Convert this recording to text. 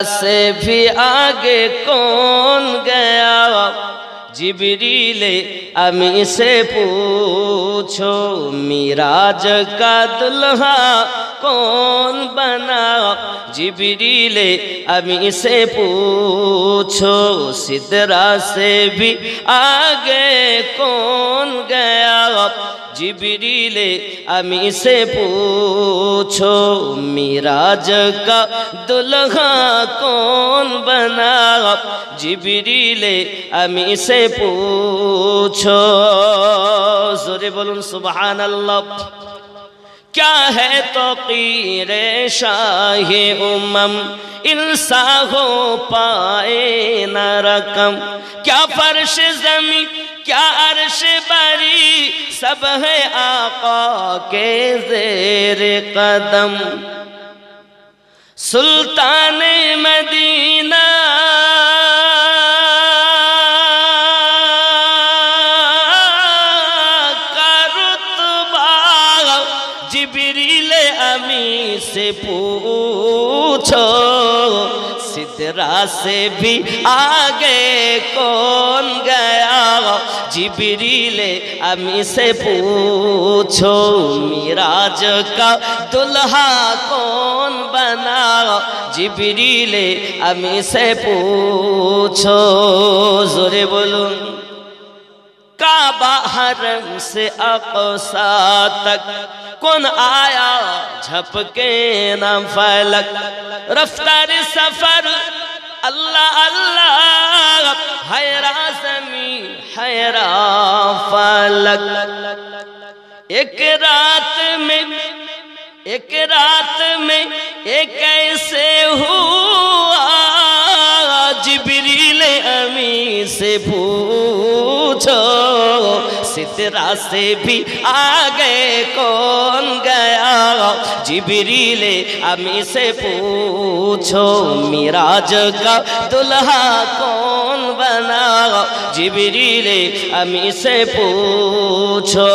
سے بھی آگے کون گیا؟ جبریل امی سے پوچھو معراج کا دلہا کون بنا؟ جبریل امی سے پوچھو سدرہ سے بھی آگے کون گیا؟ جبریل امی سے پوچھو معراج کا دلہا کون بنا؟ جبریل امی سے پوچھو زورے بولن سبحان اللہ۔ کیا ہے توقیر شاہ امم انسا ہو پائے نہ رقم، کیا فرش زمین کیا عرش بری سب ہے آقا کے زیر قدم۔ سلطان مدینہ کا رتبہ جبریل امی سے پوچھو سدرہ سے بھی آگے کون گیا؟ جبریل امی سے پوچھو معراج کا دلہا کون بنا؟ جبریل امی سے پوچھو زورے بولو۔ کعبہ حرم سے اقصی تک کون آیا جھپکے نہ فلک، رفتار سفر اللہ اللہ حیران زمین حیران فلک۔ ایک رات میں ایک ایسے ہوا جبریل امی سے پوچھو سدرہ سے بھی آگے کون گیا؟ جبریل امی سے پوچھو معراج کا دلہا کون بنا؟ جبریل امی سے پوچھو